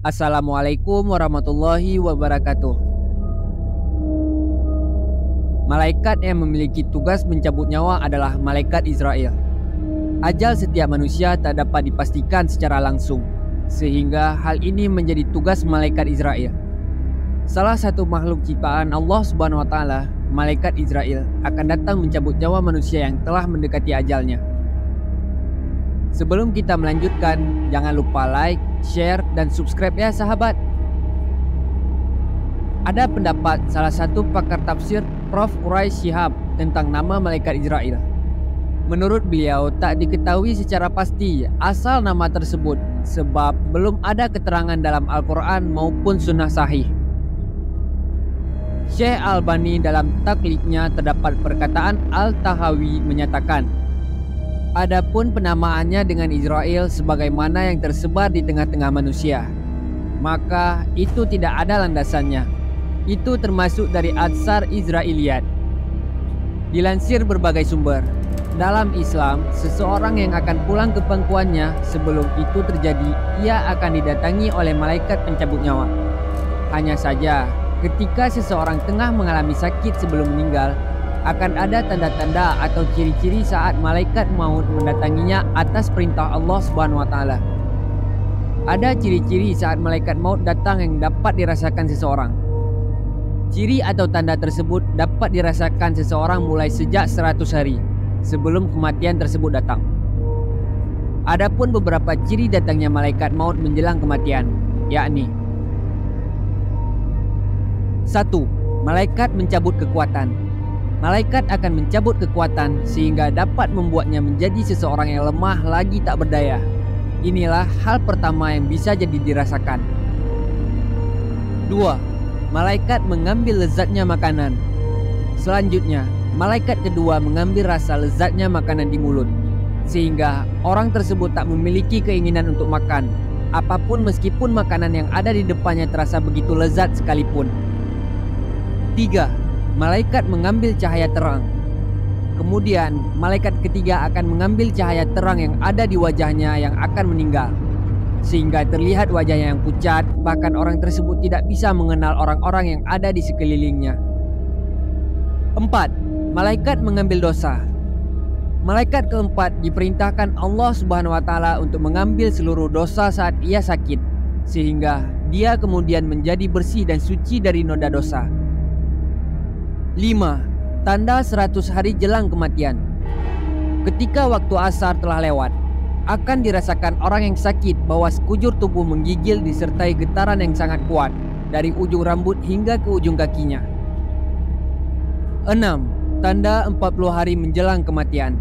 Assalamualaikum warahmatullahi wabarakatuh. Malaikat yang memiliki tugas mencabut nyawa adalah malaikat Israel. Ajal setiap manusia tak dapat dipastikan secara langsung, sehingga hal ini menjadi tugas malaikat Israel. Salah satu makhluk ciptaan Allah Subhanahu wa taala, malaikat Israel, akan datang mencabut nyawa manusia yang telah mendekati ajalnya. Sebelum kita melanjutkan, jangan lupa like, share, dan subscribe ya sahabat. Ada pendapat salah satu pakar tafsir Prof. Quraish Shihab tentang nama malaikat Israel. Menurut beliau tak diketahui secara pasti asal nama tersebut sebab belum ada keterangan dalam Al-Quran maupun sunnah sahih. Syekh Albani dalam taklidnya terdapat perkataan Al-Tahawi menyatakan, adapun penamaannya dengan Israel sebagaimana yang tersebar di tengah-tengah manusia, maka itu tidak ada landasannya. Itu termasuk dari Atsar Israiliyat. Dilansir berbagai sumber, dalam Islam, seseorang yang akan pulang ke pangkuannya sebelum itu terjadi, ia akan didatangi oleh malaikat pencabut nyawa. Hanya saja, ketika seseorang tengah mengalami sakit sebelum meninggal, akan ada tanda-tanda atau ciri-ciri saat malaikat maut mendatanginya atas perintah Allah Subhanahu wa taala. Ada ciri-ciri saat malaikat maut datang yang dapat dirasakan seseorang. Ciri atau tanda tersebut dapat dirasakan seseorang mulai sejak 100 hari sebelum kematian tersebut datang. Adapun beberapa ciri datangnya malaikat maut menjelang kematian, yakni 1. Malaikat mencabut kekuatan. Malaikat akan mencabut kekuatan sehingga dapat membuatnya menjadi seseorang yang lemah lagi tak berdaya. Inilah hal pertama yang bisa jadi dirasakan. 2. Malaikat mengambil lezatnya makanan. Selanjutnya, malaikat kedua mengambil rasa lezatnya makanan di mulut, sehingga orang tersebut tak memiliki keinginan untuk makan, apapun meskipun makanan yang ada di depannya terasa begitu lezat sekalipun. 3. Malaikat mengambil cahaya terang. Kemudian, malaikat ketiga akan mengambil cahaya terang yang ada di wajahnya yang akan meninggal, sehingga terlihat wajahnya yang pucat, bahkan orang tersebut tidak bisa mengenal orang-orang yang ada di sekelilingnya. 4. Malaikat mengambil dosa. Malaikat keempat diperintahkan Allah Subhanahu wa taala untuk mengambil seluruh dosa saat ia sakit, sehingga dia kemudian menjadi bersih dan suci dari noda dosa. 5. Tanda 100 hari jelang kematian. Ketika waktu asar telah lewat, akan dirasakan orang yang sakit bahwa sekujur tubuh menggigil disertai getaran yang sangat kuat dari ujung rambut hingga ke ujung kakinya. 6. Tanda 40 hari menjelang kematian.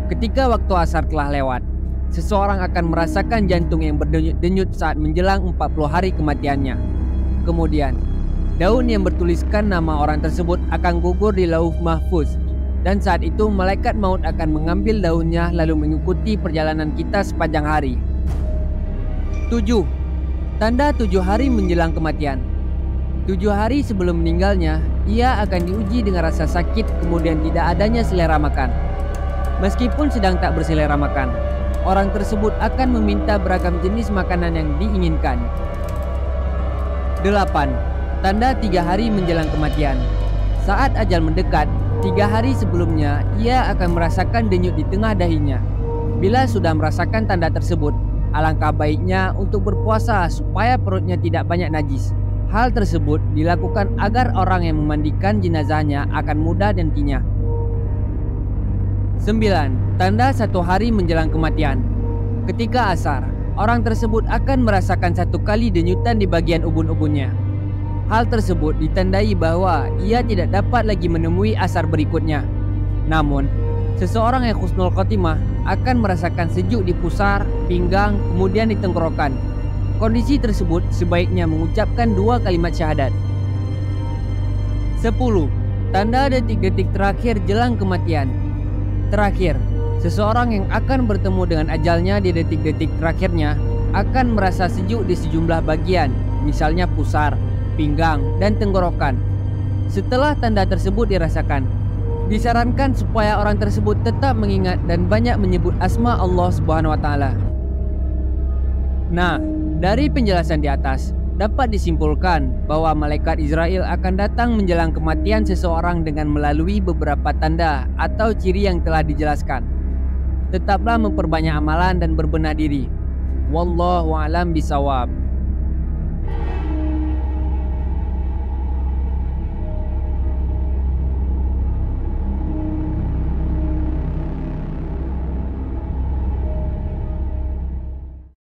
Ketika waktu asar telah lewat, seseorang akan merasakan jantung yang berdenyut-denyut saat menjelang 40 hari kematiannya. Kemudian, daun yang bertuliskan nama orang tersebut akan gugur di lauh mahfuz, dan saat itu malaikat maut akan mengambil daunnya lalu mengikuti perjalanan kita sepanjang hari. 7. Tanda 7 hari menjelang kematian. 7 hari sebelum meninggalnya, ia akan diuji dengan rasa sakit kemudian tidak adanya selera makan. Meskipun sedang tak berselera makan, orang tersebut akan meminta beragam jenis makanan yang diinginkan. 8. Tanda 3 hari menjelang kematian. Saat ajal mendekat, 3 hari sebelumnya ia akan merasakan denyut di tengah dahinya. Bila sudah merasakan tanda tersebut, alangkah baiknya untuk berpuasa supaya perutnya tidak banyak najis. Hal tersebut dilakukan agar orang yang memandikan jenazahnya akan mudah dan tinyah. 9. Tanda 1 hari menjelang kematian. Ketika asar, orang tersebut akan merasakan 1 kali denyutan di bagian ubun-ubunnya. Hal tersebut ditandai bahwa ia tidak dapat lagi menemui asar berikutnya. Namun, seseorang yang husnul khotimah akan merasakan sejuk di pusar, pinggang, kemudian di tenggorokan. Kondisi tersebut sebaiknya mengucapkan 2 kalimat syahadat. 10. Tanda detik-detik terakhir jelang kematian. Terakhir, seseorang yang akan bertemu dengan ajalnya di detik-detik terakhirnya akan merasa sejuk di sejumlah bagian, misalnya pusar, pinggang, dan tenggorokan. Setelah tanda tersebut dirasakan, disarankan supaya orang tersebut tetap mengingat dan banyak menyebut asma Allah Subhanahu wa taala. Nah, Dari penjelasan di atas, dapat disimpulkan bahwa malaikat Israel akan datang menjelang kematian seseorang dengan melalui beberapa tanda atau ciri yang telah dijelaskan. Tetaplah memperbanyak amalan dan berbenah diri. Wallahu a'lam bisawab.